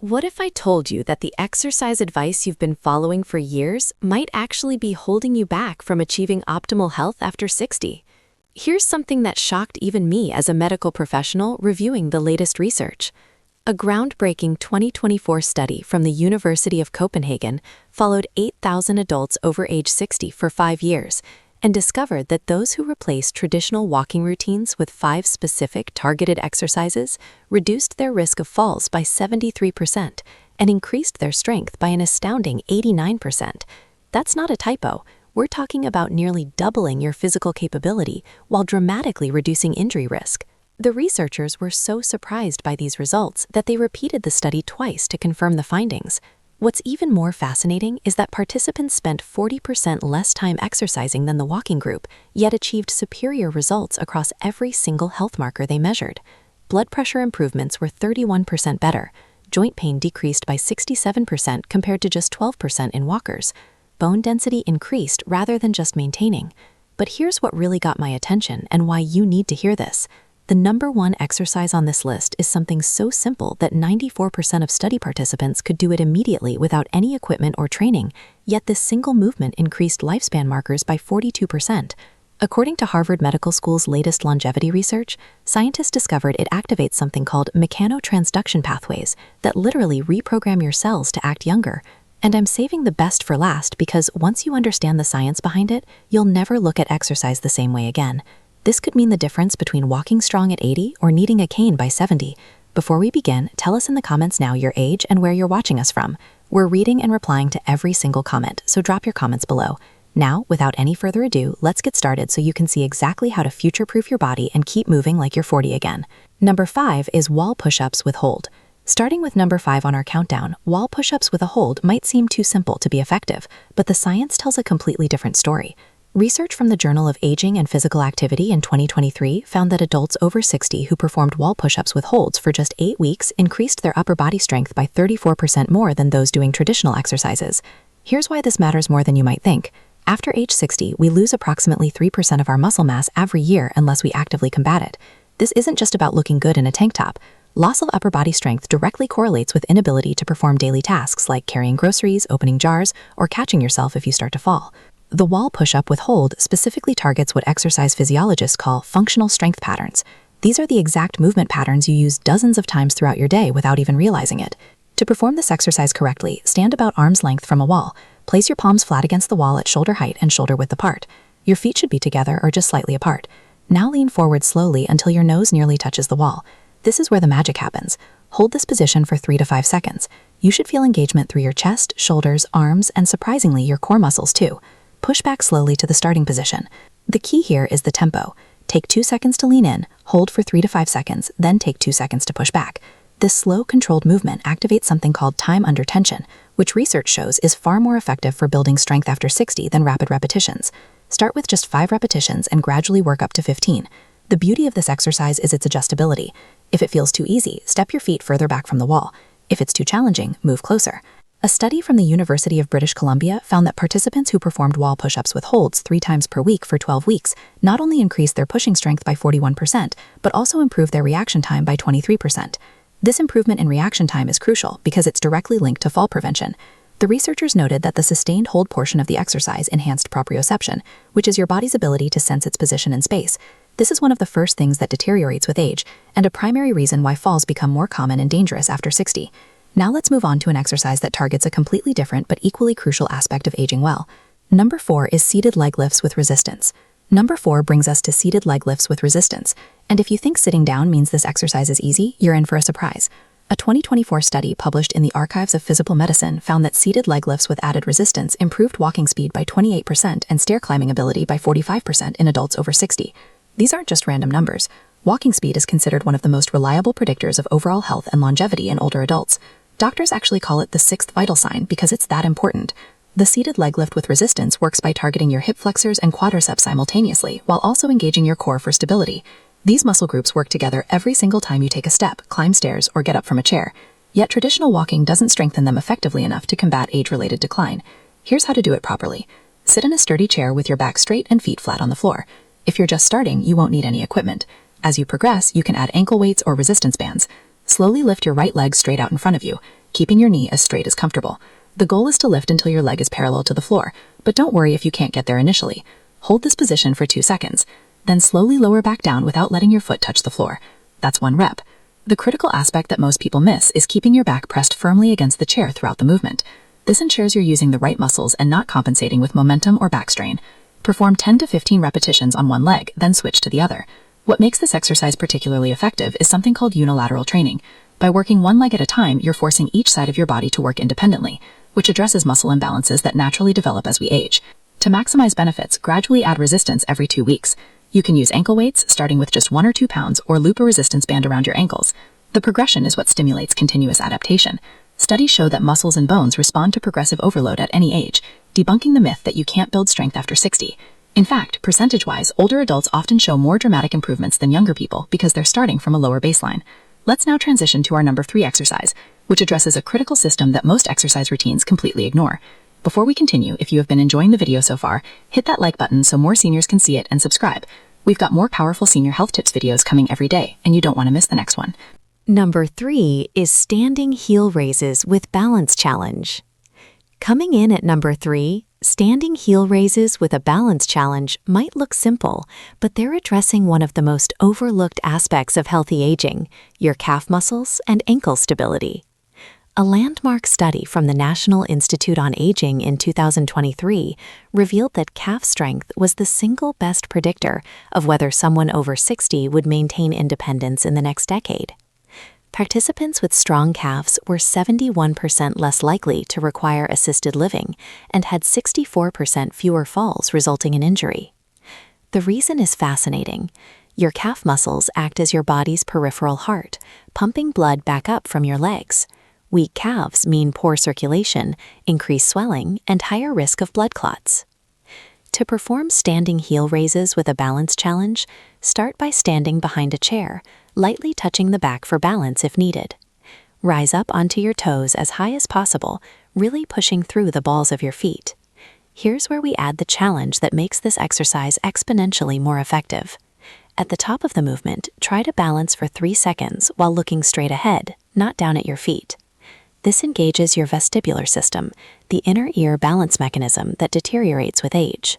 What if I told you that the exercise advice you've been following for years might actually be holding you back from achieving optimal health after 60? Here's something that shocked even me as a medical professional reviewing the latest research. A groundbreaking 2024 study from the University of Copenhagen followed 8,000 adults over age 60 for 5 years and discovered that those who replaced traditional walking routines with 5 specific targeted exercises reduced their risk of falls by 73% and increased their strength by an astounding 89%. That's not a typo. We're talking about nearly doubling your physical capability while dramatically reducing injury risk. The researchers were so surprised by these results that they repeated the study twice to confirm the findings. What's even more fascinating is that participants spent 40% less time exercising than the walking group, yet achieved superior results across every single health marker they measured. Blood pressure improvements were 31% better. Joint pain decreased by 67% compared to just 12% in walkers. Bone density increased rather than just maintaining. But here's what really got my attention and why you need to hear this. The number one exercise on this list is something so simple that 94% of study participants could do it immediately without any equipment or training, yet this single movement increased lifespan markers by 42%. According to Harvard Medical School's latest longevity research, scientists discovered it activates something called mechanotransduction pathways that literally reprogram your cells to act younger. And I'm saving the best for last because once you understand the science behind it, you'll never look at exercise the same way again. This could mean the difference between walking strong at 80 or needing a cane by 70. Before we begin, tell us in the comments now your age and where you're watching us from. We're reading and replying to every single comment, so drop your comments below. Now, without any further ado, let's get started so you can see exactly how to future-proof your body and keep moving like you're 40 again. Number 5 is wall push-ups with hold. Starting with number 5 on our countdown, wall push-ups with a hold might seem too simple to be effective, but the science tells a completely different story. Research from the Journal of Aging and Physical Activity in 2023 found that adults over 60 who performed wall push-ups with holds for just 8 weeks increased their upper body strength by 34% more than those doing traditional exercises. Here's why this matters more than you might think. After age 60, we lose approximately 3% of our muscle mass every year unless we actively combat it. This isn't just about looking good in a tank top. Loss of upper body strength directly correlates with inability to perform daily tasks like carrying groceries, opening jars, or catching yourself if you start to fall. The wall push-up with hold specifically targets what exercise physiologists call functional strength patterns. These are the exact movement patterns you use dozens of times throughout your day without even realizing it. To perform this exercise correctly, stand about arm's length from a wall. Place your palms flat against the wall at shoulder height and shoulder width apart. Your feet should be together or just slightly apart. Now lean forward slowly until your nose nearly touches the wall. This is where the magic happens. Hold this position for 3 to 5 seconds. You should feel engagement through your chest, shoulders, arms, and surprisingly, your core muscles too. Push back slowly to the starting position. The key here is the tempo. Take 2 seconds to lean in, hold for 3 to 5 seconds, then take 2 seconds to push back. This slow, controlled movement activates something called time under tension, which research shows is far more effective for building strength after 60 than rapid repetitions. Start with just 5 repetitions and gradually work up to 15. The beauty of this exercise is its adjustability. If it feels too easy, step your feet further back from the wall. If it's too challenging, move closer. A study from the University of British Columbia found that participants who performed wall push-ups with holds 3 times per week for 12 weeks not only increased their pushing strength by 41%, but also improved their reaction time by 23%. This improvement in reaction time is crucial because it's directly linked to fall prevention. The researchers noted that the sustained hold portion of the exercise enhanced proprioception, which is your body's ability to sense its position in space. This is one of the first things that deteriorates with age, and a primary reason why falls become more common and dangerous after 60. Now let's move on to an exercise that targets a completely different but equally crucial aspect of aging well. Number 4 is seated leg lifts with resistance. Number 4 brings us to seated leg lifts with resistance. And if you think sitting down means this exercise is easy, you're in for a surprise. A 2024 study published in the Archives of Physical Medicine found that seated leg lifts with added resistance improved walking speed by 28% and stair climbing ability by 45% in adults over 60. These aren't just random numbers. Walking speed is considered one of the most reliable predictors of overall health and longevity in older adults. Doctors actually call it the 6th vital sign because it's that important. The seated leg lift with resistance works by targeting your hip flexors and quadriceps simultaneously while also engaging your core for stability. These muscle groups work together every single time you take a step, climb stairs, or get up from a chair. Yet traditional walking doesn't strengthen them effectively enough to combat age-related decline. Here's how to do it properly. Sit in a sturdy chair with your back straight and feet flat on the floor. If you're just starting, you won't need any equipment. As you progress, you can add ankle weights or resistance bands. Slowly lift your right leg straight out in front of you. keeping your knee as straight as comfortable. The goal is to lift until your leg is parallel to the floor, but don't worry if you can't get there initially. Hold this position for 2 seconds, then slowly lower back down without letting your foot touch the floor. That's 1 rep. The critical aspect that most people miss is keeping your back pressed firmly against the chair throughout the movement. This ensures you're using the right muscles and not compensating with momentum or back strain. Perform 10 to 15 repetitions on one leg, then switch to the other. What makes this exercise particularly effective is something called unilateral training. By working one leg at a time, you're forcing each side of your body to work independently, which addresses muscle imbalances that naturally develop as we age. To maximize benefits, gradually add resistance every 2 weeks. You can use ankle weights, starting with just 1 or 2 pounds, or loop a resistance band around your ankles. The progression is what stimulates continuous adaptation. Studies show that muscles and bones respond to progressive overload at any age, debunking the myth that you can't build strength after 60. In fact, percentage-wise, older adults often show more dramatic improvements than younger people because they're starting from a lower baseline. Let's now transition to our number 3 exercise, which addresses a critical system that most exercise routines completely ignore. Before we continue, if you have been enjoying the video so far, hit that like button so more seniors can see it and subscribe. We've got more powerful senior health tips videos coming every day, and you don't want to miss the next one. Number 3 is standing heel raises with balance challenge. Coming in at number 3, standing heel raises with a balance challenge might look simple, but they're addressing one of the most overlooked aspects of healthy aging, your calf muscles and ankle stability. A landmark study from the National Institute on Aging in 2023 revealed that calf strength was the single best predictor of whether someone over 60 would maintain independence in the next decade. Participants with strong calves were 71% less likely to require assisted living and had 64% fewer falls resulting in injury. The reason is fascinating. Your calf muscles act as your body's peripheral heart, pumping blood back up from your legs. Weak calves mean poor circulation, increased swelling, and higher risk of blood clots. To perform standing heel raises with a balance challenge, start by standing behind a chair, lightly touching the back for balance if needed. Rise up onto your toes as high as possible, really pushing through the balls of your feet. Here's where we add the challenge that makes this exercise exponentially more effective. At the top of the movement, try to balance for 3 seconds while looking straight ahead, not down at your feet. This engages your vestibular system, the inner ear balance mechanism that deteriorates with age.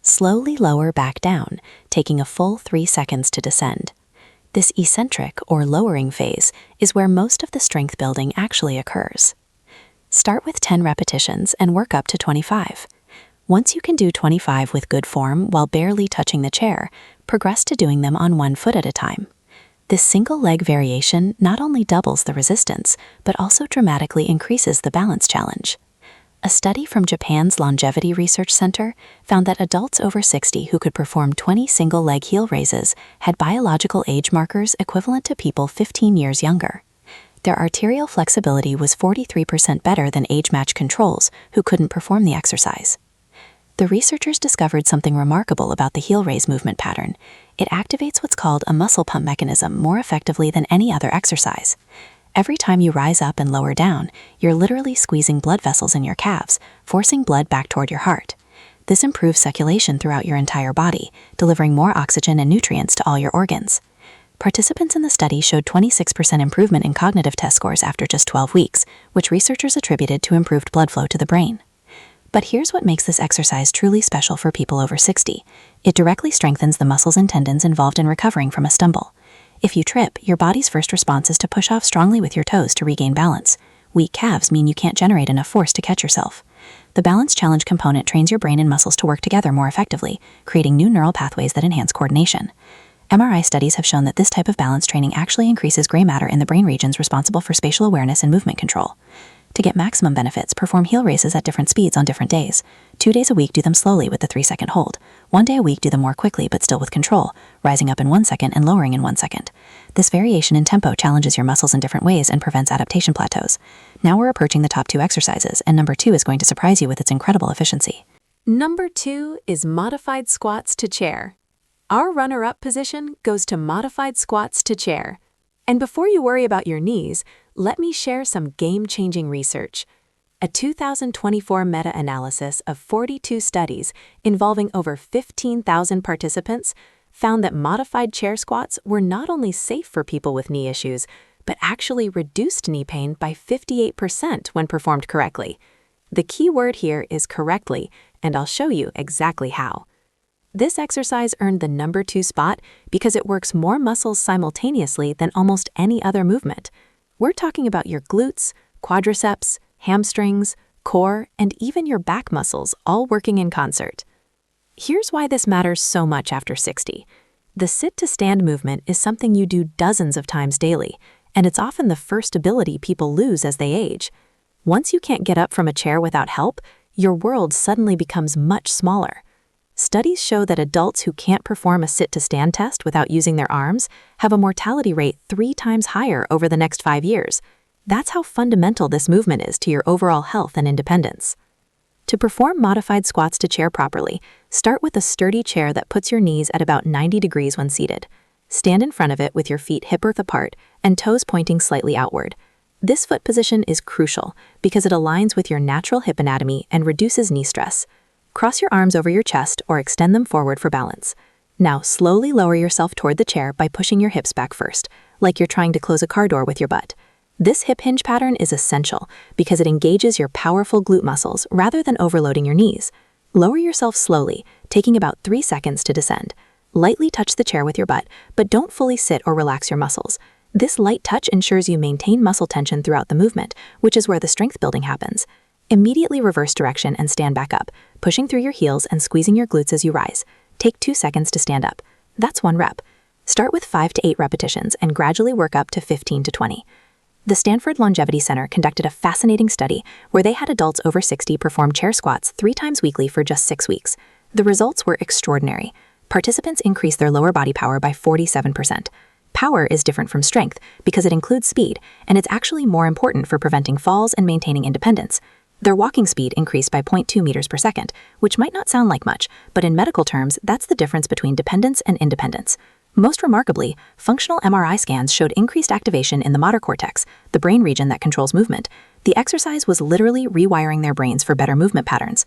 Slowly lower back down, taking a full 3 seconds to descend. This eccentric or lowering phase is where most of the strength building actually occurs. Start with 10 repetitions and work up to 25. Once you can do 25 with good form while barely touching the chair, progress to doing them on 1 foot at a time. This single leg variation not only doubles the resistance, but also dramatically increases the balance challenge. A study from Japan's Longevity Research Center found that adults over 60 who could perform 20 single-leg heel raises had biological age markers equivalent to people 15 years younger. Their arterial flexibility was 43% better than age-matched controls who couldn't perform the exercise. The researchers discovered something remarkable about the heel raise movement pattern. It activates what's called a muscle pump mechanism more effectively than any other exercise. Every time you rise up and lower down, you're literally squeezing blood vessels in your calves, forcing blood back toward your heart. This improves circulation throughout your entire body, delivering more oxygen and nutrients to all your organs. Participants in the study showed 26% improvement in cognitive test scores after just 12 weeks, which researchers attributed to improved blood flow to the brain. But here's what makes this exercise truly special for people over 60. It directly strengthens the muscles and tendons involved in recovering from a stumble. If you trip, your body's first response is to push off strongly with your toes to regain balance. Weak calves mean you can't generate enough force to catch yourself. The balance challenge component trains your brain and muscles to work together more effectively, creating new neural pathways that enhance coordination. MRI studies have shown that this type of balance training actually increases gray matter in the brain regions responsible for spatial awareness and movement control. To get maximum benefits, perform heel raises at different speeds on different days. 2 days a week, do them slowly with the 3-second hold. 1 day a week, do them more quickly but still with control, rising up in 1 second and lowering in 1 second. This variation in tempo challenges your muscles in different ways and prevents adaptation plateaus. Now we're approaching the top 2 exercises, and number 2 is going to surprise you with its incredible efficiency. Number 2 is modified squats to chair. Our runner-up position goes to modified squats to chair. And before you worry about your knees, let me share some game-changing research. A 2024 meta-analysis of 42 studies involving over 15,000 participants found that modified chair squats were not only safe for people with knee issues, but actually reduced knee pain by 58% when performed correctly. The key word here is correctly, and I'll show you exactly how. This exercise earned the number 2 spot because it works more muscles simultaneously than almost any other movement. We're talking about your glutes, quadriceps, hamstrings, core, and even your back muscles all working in concert. Here's why this matters so much after 60. The sit-to-stand movement is something you do dozens of times daily, and it's often the first ability people lose as they age. Once you can't get up from a chair without help, your world suddenly becomes much smaller. Studies show that adults who can't perform a sit-to-stand test without using their arms have a mortality rate 3 times higher over the next 5 years. That's how fundamental this movement is to your overall health and independence. To perform modified squats to chair properly, start with a sturdy chair that puts your knees at about 90 degrees when seated. Stand in front of it with your feet hip-width apart and toes pointing slightly outward. This foot position is crucial because it aligns with your natural hip anatomy and reduces knee stress. Cross your arms over your chest or extend them forward for balance. Now slowly lower yourself toward the chair by pushing your hips back first, like you're trying to close a car door with your butt. This hip hinge pattern is essential because it engages your powerful glute muscles rather than overloading your knees. Lower yourself slowly, taking about 3 seconds to descend. Lightly touch the chair with your butt, but don't fully sit or relax your muscles. This light touch ensures you maintain muscle tension throughout the movement, which is where the strength building happens. Immediately reverse direction and stand back up, pushing through your heels and squeezing your glutes as you rise. Take 2 seconds to stand up. That's 1 rep. Start with 5 to 8 repetitions and gradually work up to 15 to 20. The Stanford Longevity Center conducted a fascinating study where they had adults over 60 perform chair squats 3 times weekly for just 6 weeks. The results were extraordinary. Participants increased their lower body power by 47%. Power is different from strength because it includes speed, and it's actually more important for preventing falls and maintaining independence. Their walking speed increased by 0.2 meters per second, which might not sound like much, but in medical terms, that's the difference between dependence and independence. Most remarkably, functional MRI scans showed increased activation in the motor cortex, the brain region that controls movement. The exercise was literally rewiring their brains for better movement patterns.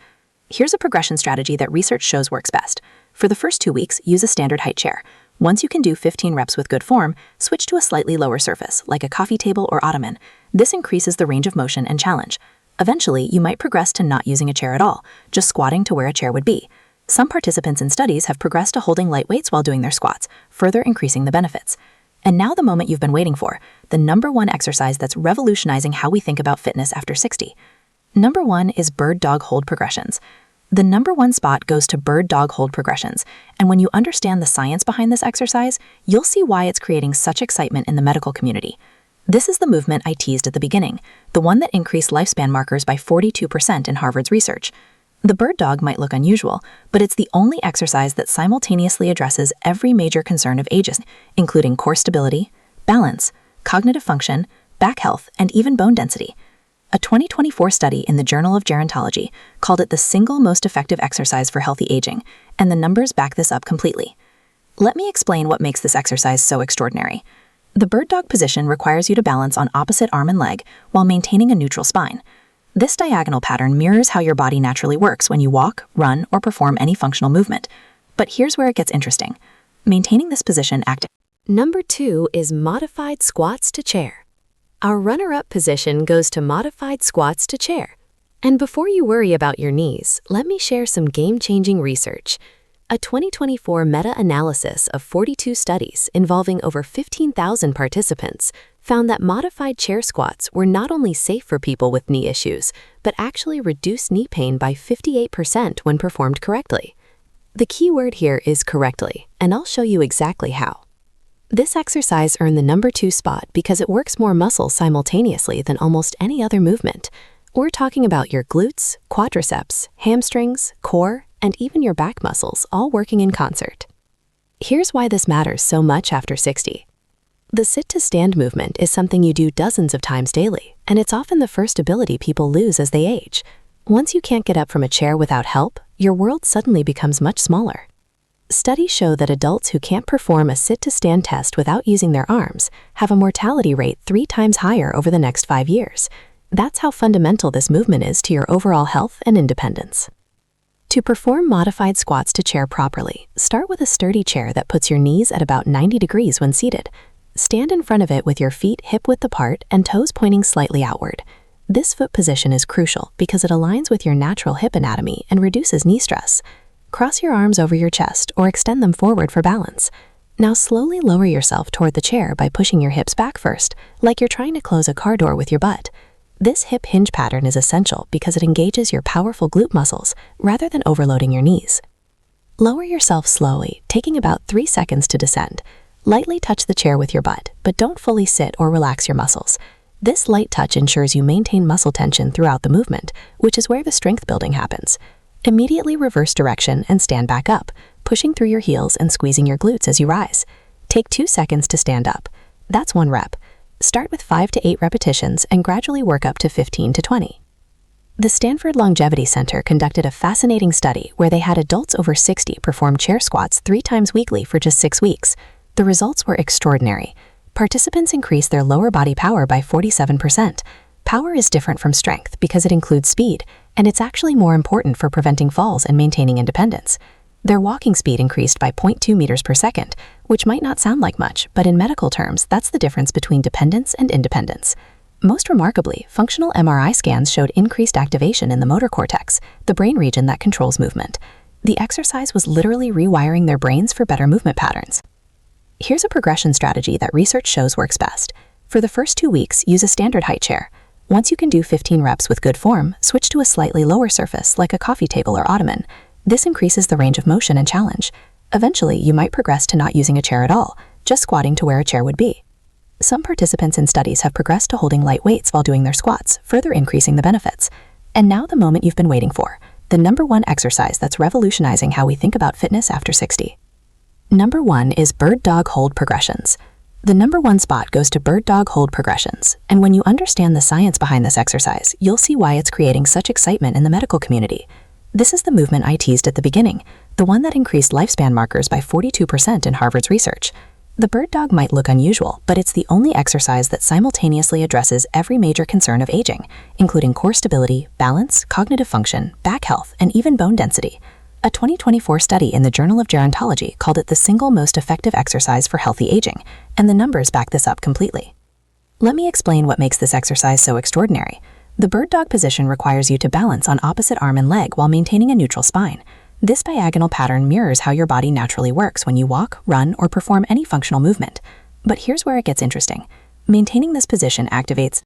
Here's a progression strategy that research shows works best. For the first 2 weeks, use a standard height chair. Once you can do 15 reps with good form, switch to a slightly lower surface, like a coffee table or ottoman. This increases the range of motion and challenge. Eventually, you might progress to not using a chair at all, just squatting to where a chair would be. Some participants in studies have progressed to holding light weights while doing their squats, further increasing the benefits. And now the moment you've been waiting for, the number 1 exercise that's revolutionizing how we think about fitness after 60. Number 1 is bird dog hold progressions. The number 1 spot goes to bird dog hold progressions, and when you understand the science behind this exercise, you'll see why it's creating such excitement in the medical community. This is the movement I teased at the beginning, the one that increased lifespan markers by 42% in Harvard's research. The bird dog might look unusual, but it's the only exercise that simultaneously addresses every major concern of ages, including core stability, balance, cognitive function, back health, and even bone density. A 2024 study in the Journal of Gerontology called it the single most effective exercise for healthy aging, and the numbers back this up completely. Let me explain what makes this exercise so extraordinary. The bird dog position requires you to balance on opposite arm and leg while maintaining a neutral spine. This diagonal pattern mirrors how your body naturally works when you walk, run, or perform any functional movement. But here's where it gets interesting. Maintaining this position active. Number 2 is modified squats to chair. Our runner-up position goes to modified squats to chair. And before you worry about your knees, let me share some game-changing research. A 2024 meta-analysis of 42 studies involving over 15,000 participants found that modified chair squats were not only safe for people with knee issues, but actually reduced knee pain by 58% when performed correctly. The key word here is correctly, and I'll show you exactly how. This exercise earned the number 2 spot because it works more muscles simultaneously than almost any other movement. We're talking about your glutes, quadriceps, hamstrings, core, and even your back muscles all working in concert. Here's why this matters so much after 60. The sit-to-stand movement is something you do dozens of times daily, and it's often the first ability people lose as they age. Once you can't get up from a chair without help, your world suddenly becomes much smaller. Studies show that adults who can't perform a sit-to-stand test without using their arms have a mortality rate 3 times higher over the next 5 years. That's how fundamental this movement is to your overall health and independence. To perform modified squats to chair properly, start with a sturdy chair that puts your knees at about 90 degrees when seated. Stand in front of it with your feet hip-width apart and toes pointing slightly outward. This foot position is crucial because it aligns with your natural hip anatomy and reduces knee stress. Cross your arms over your chest or extend them forward for balance. Now slowly lower yourself toward the chair by pushing your hips back first, like you're trying to close a car door with your butt. This hip hinge pattern is essential because it engages your powerful glute muscles rather than overloading your knees. Lower yourself slowly, taking about 3 seconds to descend. Lightly touch the chair with your butt, but don't fully sit or relax your muscles. This light touch ensures you maintain muscle tension throughout the movement, which is where the strength building happens. Immediately reverse direction and stand back up, pushing through your heels and squeezing your glutes as you rise. Take 2 seconds to stand up. That's 1 rep. Start with 5 to 8 repetitions and gradually work up to 15 to 20. The Stanford Longevity Center conducted a fascinating study where they had adults over 60 perform chair squats 3 times weekly for just 6 weeks. The results were extraordinary. Participants increased their lower body power by 47%. Power is different from strength because it includes speed, and it's actually more important for preventing falls and maintaining independence. Their walking speed increased by 0.2 meters per second, which might not sound like much, but in medical terms, that's the difference between dependence and independence. Most remarkably, functional MRI scans showed increased activation in the motor cortex, the brain region that controls movement. The exercise was literally rewiring their brains for better movement patterns. Here's a progression strategy that research shows works best. For the first 2 weeks, use a standard height chair. Once you can do 15 reps with good form, switch to a slightly lower surface like a coffee table or ottoman. This increases the range of motion and challenge. Eventually, you might progress to not using a chair at all, just squatting to where a chair would be. Some participants in studies have progressed to holding light weights while doing their squats, further increasing the benefits. And now the moment you've been waiting for, the #1 exercise that's revolutionizing how we think about fitness after 60. Number 1 is bird dog hold progressions. The #1 spot goes to bird dog hold progressions, and when you understand the science behind this exercise, you'll see why it's creating such excitement in the medical community. This is the movement I teased at the beginning, the one that increased lifespan markers by 42% in Harvard's research. The bird dog might look unusual, but it's the only exercise that simultaneously addresses every major concern of aging, including core stability, balance, cognitive function, back health, and even bone density. A 2024 study in the Journal of Gerontology called it the single most effective exercise for healthy aging, and the numbers back this up completely. Let me explain what makes this exercise so extraordinary. The bird dog position requires you to balance on opposite arm and leg while maintaining a neutral spine. This diagonal pattern mirrors how your body naturally works when you walk, run, or perform any functional movement. But here's where it gets interesting. Maintaining this position activates